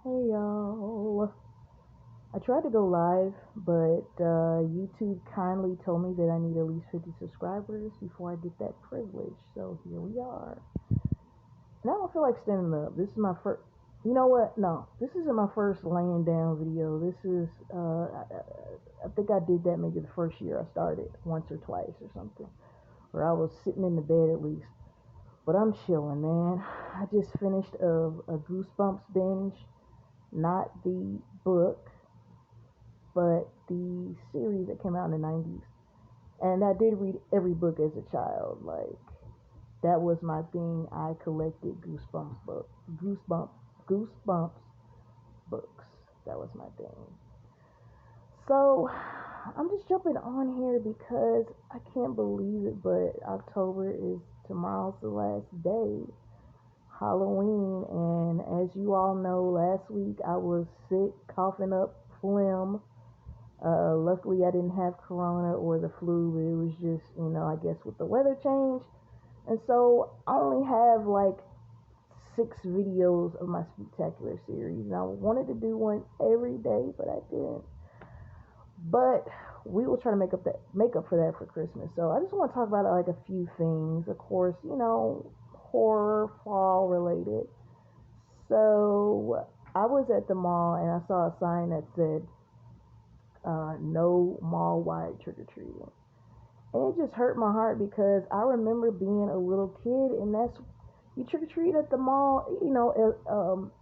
Hey y'all. I tried to go live, but YouTube kindly told me that I need at least 50 subscribers before I get that privilege. So here we are. And I don't feel like standing up. This is my first. You know what? No, this isn't my first laying down video. This is. I think I did that maybe the first year I started, once or twice or something, where I was sitting in the bed at least. But I'm chilling, man. I just finished a Goosebumps binge, not the book, but the series that came out in the 90s. And I did read every book as a child. Like, that was my thing. I collected Goosebumps books. That was my thing. So, I'm just jumping on here because I can't believe it, but October is tomorrow's the last day. Halloween, and as you all know, last week I was sick, coughing up phlegm. Luckily, I didn't have corona or the flu, but it was just, I guess with the weather change. And so I only have like 6 videos of my spectacular series. And I wanted to do one every day, but I didn't. But we will try to make up for that for Christmas. So I just want to talk about like a few things. Of course, horror, fall related. So I was at the mall and I saw a sign that said no mall wide trick or treating. And it just hurt my heart because I remember being a little kid, and that's you trick or treat at the mall,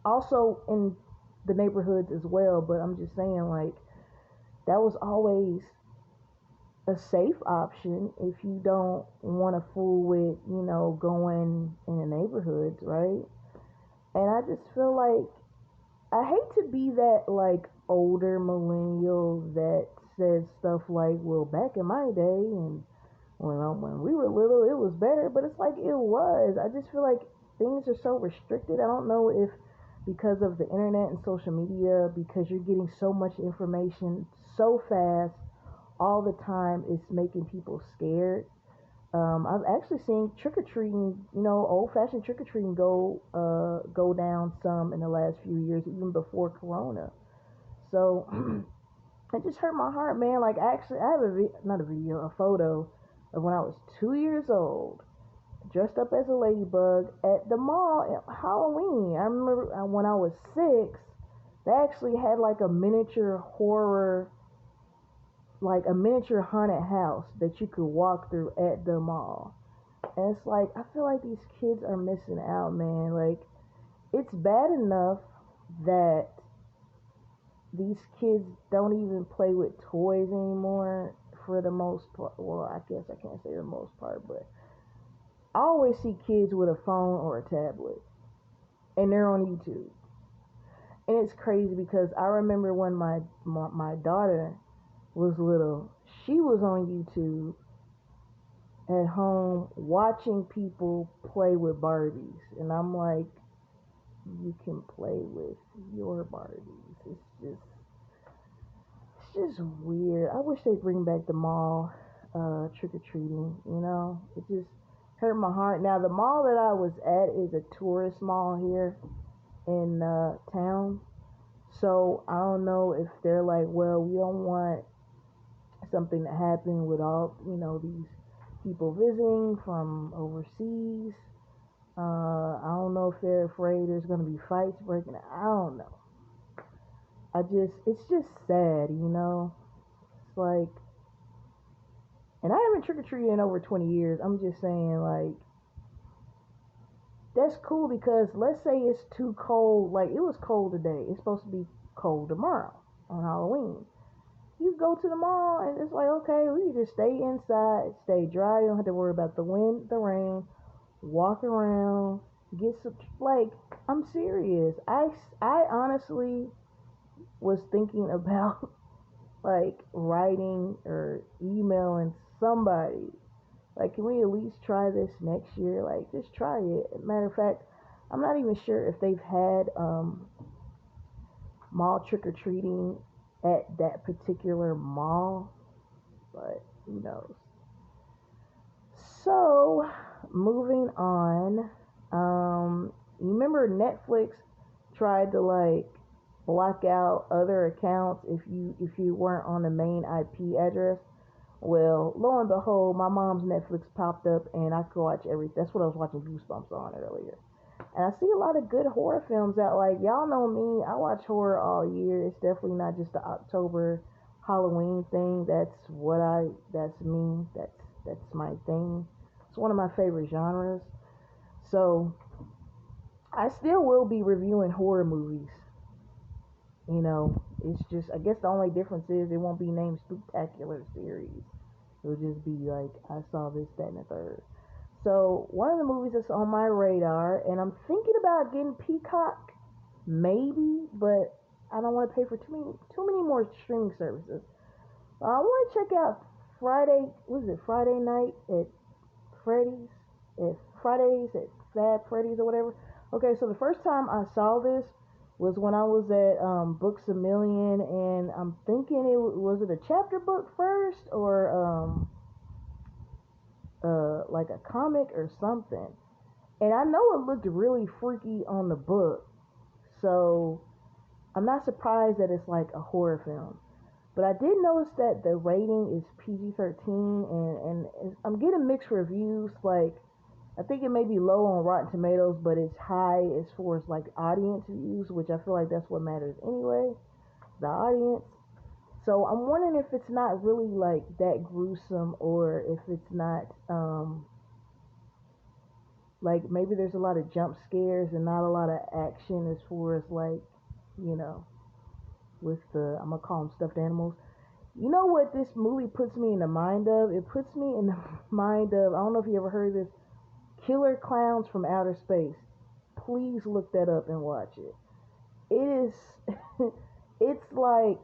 also in the neighborhoods as well. But I'm just saying, like, that was always a safe option if you don't want to fool with, going in the neighborhoods, right? And I just feel like I hate to be that like older millennial that says stuff like, "Well, back in my day, and when we were little, it was better." But it's like it was. I just feel like things are so restricted. I don't know if because of the internet and social media, because you're getting so much information so fast all the time, it's making people scared. I've actually seen trick or treating, old fashioned trick or treating go down some in the last few years, even before Corona. So it just hurt my heart, man. Like, actually, I have not a video, a photo of when I was 2 years old, dressed up as a ladybug at the mall at Halloween. I remember when I was 6, they actually had like a miniature horror, like a miniature haunted house that you could walk through at the mall. And it's like, I feel like these kids are missing out, man. Like, it's bad enough that these kids don't even play with toys anymore for the most part. Well, I guess I can't say the most part, but I always see kids with a phone or a tablet, and they're on YouTube. And it's crazy because I remember when my daughter was little, she was on YouTube at home watching people play with Barbies, and I'm like, you can play with your Barbies. It's just weird. I wish they'd bring back the mall trick or treating. It just hurt my heart. Now the mall that I was at is a tourist mall here in town, so I don't know if they're like, well, we don't want something to happen with all these people visiting from overseas. I don't know if they're afraid there's going to be fights breaking out. I don't know. It's just sad. It's like, and I haven't trick or treated in over 20 years. I'm just saying, like, that's cool because let's say it's too cold. Like, it was cold today. It's supposed to be cold tomorrow on Halloween. You go to the mall and it's like, okay, we can just stay inside, stay dry. You don't have to worry about the wind, the rain, walk around, get some, like, I'm serious. I honestly was thinking about like writing or emailing somebody. Like, can we at least try this next year? Like, just try it. Matter of fact, I'm not even sure if they've had mall trick or treating at that particular mall, but who knows? So, moving on. You remember Netflix tried to like block out other accounts if you weren't on the main IP address. Well, lo and behold, my mom's Netflix popped up and I could watch everything. That's what I was watching Goosebumps on earlier. And I see a lot of good horror films out. Like, y'all know me, I watch horror all year. It's definitely not just the October Halloween thing. That's me. That's my thing. It's one of my favorite genres. So I still will be reviewing horror movies. You know, it's just, I guess the only difference is it won't be named Spooktacular Series. It'll just be like, I saw this, that, and the third. So, one of the movies that's on my radar, and I'm thinking about getting Peacock, maybe, but I don't want to pay for too many more streaming services. I want to check out Friday night at Freddy's? Fridays at Fab Freddy's or whatever. Okay, so the first time I saw this was when I was at Books a Million, and I'm thinking was it a chapter book first or like a comic or something. And I know it looked really freaky on the book, so I'm not surprised that it's like a horror film. But I did notice that the rating is PG-13, and I'm getting mixed reviews. Like, I think it may be low on Rotten Tomatoes, but it's high as far as like audience views, which I feel like that's what matters anyway, the audience. So I'm wondering if it's not really like that gruesome, or if it's not like maybe there's a lot of jump scares and not a lot of action as far as like, you know, with the, I'm gonna call them stuffed animals. You know what this movie puts me in the mind of? It puts me in the mind of, I don't know if you ever heard of this, Killer Clowns from Outer Space. Please look that up and watch it. It is, it's like,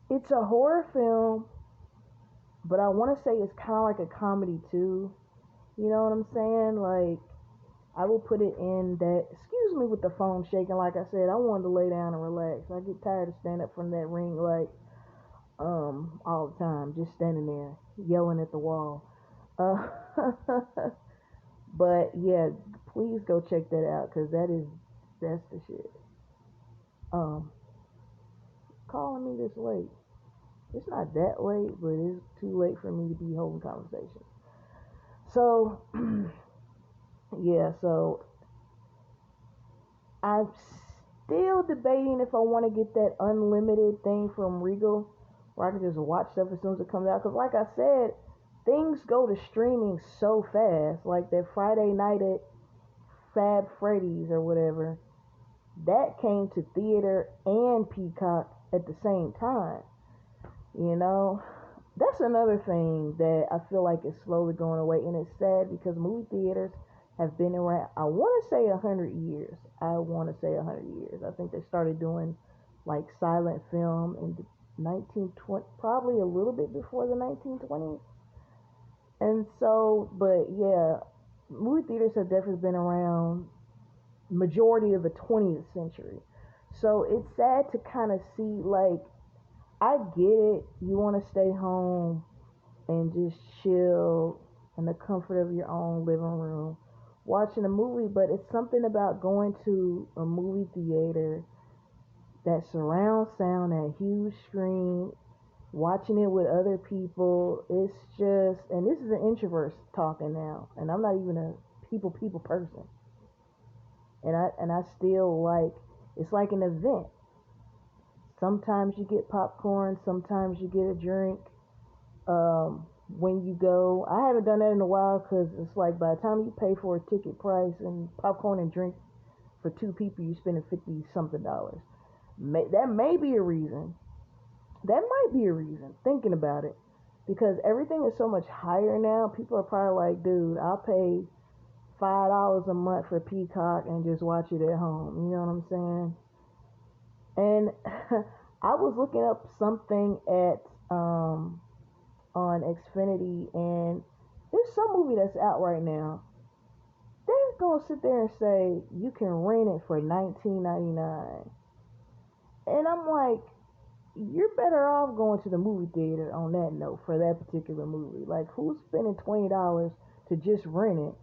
it's a horror film, but I want to say it's kind of like a comedy too. You know what I'm saying? Like, I will put it in that. Excuse me with the phone shaking. Like I said, I wanted to lay down and relax. I get tired of standing up from that ring like all the time, just standing there yelling at the wall. Uh, but yeah, please go check that out because that's the shit. Um, Calling me this late. It's not that late, but it's too late for me to be holding conversation. So yeah, so I'm still debating if I want to get that unlimited thing from Regal, where I can just watch stuff as soon as it comes out. Because, like I said, things go to streaming so fast. Like that Friday night at Fab Freddy's or whatever, that came to theater and Peacock at the same time. You know, that's another thing that I feel like is slowly going away, and it's sad because movie theaters have been around, I want to say 100 years. I think they started doing like silent film in the 1920, probably a little bit before the 1920s. And so, but yeah, movie theaters have definitely been around majority of the 20th century. So it's sad to kind of see, like, I get it. You want to stay home and just chill in the comfort of your own living room watching a movie, but it's something about going to a movie theater, that surround sound, that huge screen, watching it with other people. It's just, and this is an introvert talking now, and I'm not even a people person, and I still like, it's like an event. Sometimes you get popcorn, sometimes you get a drink. When you go, I haven't done that in a while because it's like by the time you pay for a ticket price and popcorn and drink for two people, you're spending 50 something dollars. That may be a reason. That might be a reason, thinking about it, because everything is so much higher now. People are probably like, dude, I'll pay $5 a month for Peacock and just watch it at home. You know what I'm saying? And I was looking up something at on Xfinity, and there's some movie that's out right now. They're gonna sit there and say you can rent it for $19.99, and I'm like, you're better off going to the movie theater on that note for that particular movie. Like, who's spending $20 to just rent it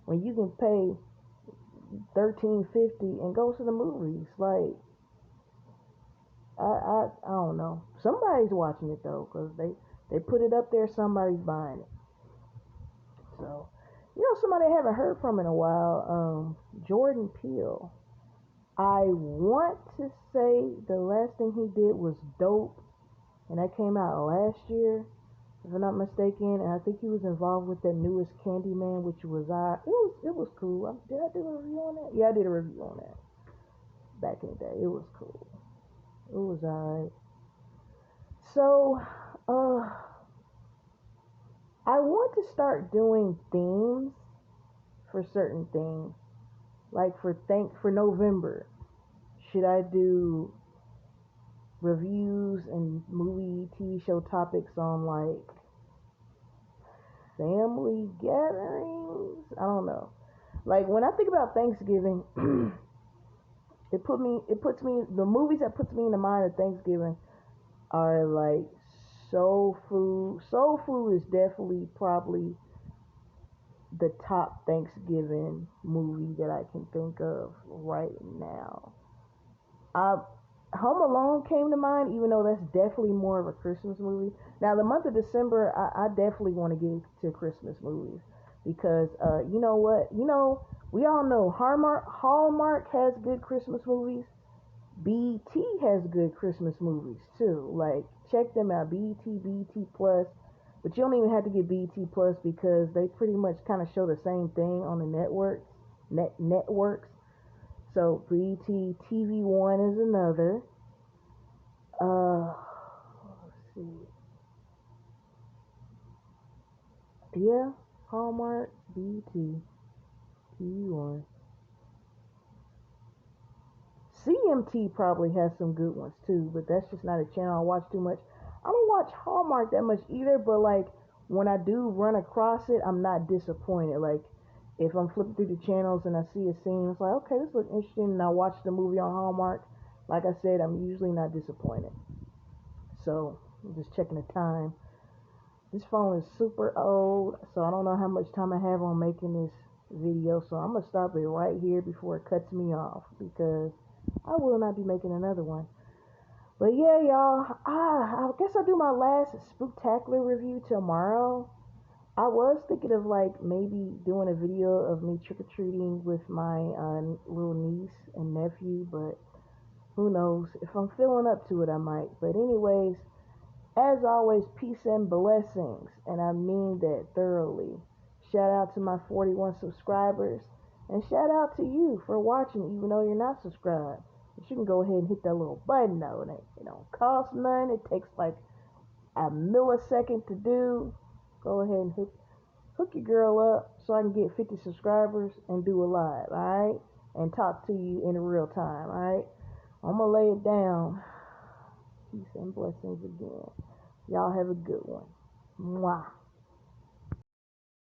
when you can pay, $13.50 and go to the movies. Like, I don't know. Somebody's watching it though, because they put it up there. Somebody's buying it. So, somebody I haven't heard from in a while. Jordan Peele. I want to say the last thing he did was Dope, and that came out last year, if I'm not mistaken. And I think he was involved with that newest Candyman, which was it was cool. Did I do a review on that? Yeah, I did a review on that back in the day. It was cool. It was alright. So, I want to start doing themes for certain things. Like for November, should I do reviews and movie TV show topics on like family gatherings? I don't know. Like when I think about Thanksgiving, the movies that puts me in the mind of Thanksgiving are like Soul Food. Soul Food is definitely probably the top Thanksgiving movie that I can think of right now. I Home Alone came to mind, even though that's definitely more of a Christmas movie. Now, the month of December, I definitely want to get to Christmas movies because, you know what? We all know Hallmark has good Christmas movies. BET has good Christmas movies too. Like, check them out. BET Plus. But you don't even have to get BET Plus because they pretty much kind of show the same thing on the networks. So BET TV One is another. Let's see. Yeah, Hallmark, BET, TV One. CMT probably has some good ones too, but that's just not a channel I watch too much. I don't watch Hallmark that much either, but like when I do run across it, I'm not disappointed. Like if I'm flipping through the channels and I see a scene, it's like, okay, this looks interesting, and I watch the movie on Hallmark. Like I said, I'm usually not disappointed. So I'm just checking the time. This phone is super old, so I don't know how much time I have on making this video. So I'm gonna stop it right here before it cuts me off because I will not be making another one. But yeah, y'all, I guess I'll do my last spooktacular review tomorrow. I was thinking of like maybe doing a video of me trick-or-treating with my little niece and nephew, but who knows? If I'm feeling up to it, I might. But anyways, as always, peace and blessings, and I mean that thoroughly. Shout out to my 41 subscribers, and shout out to you for watching, even though you're not subscribed. But you can go ahead and hit that little button though, and it don't cost none. It takes like a millisecond to do. Go ahead and hook your girl up so I can get 50 subscribers and do a live, alright? And talk to you in real time, alright? I'm gonna lay it down. Peace and blessings again. Y'all have a good one. Mwah.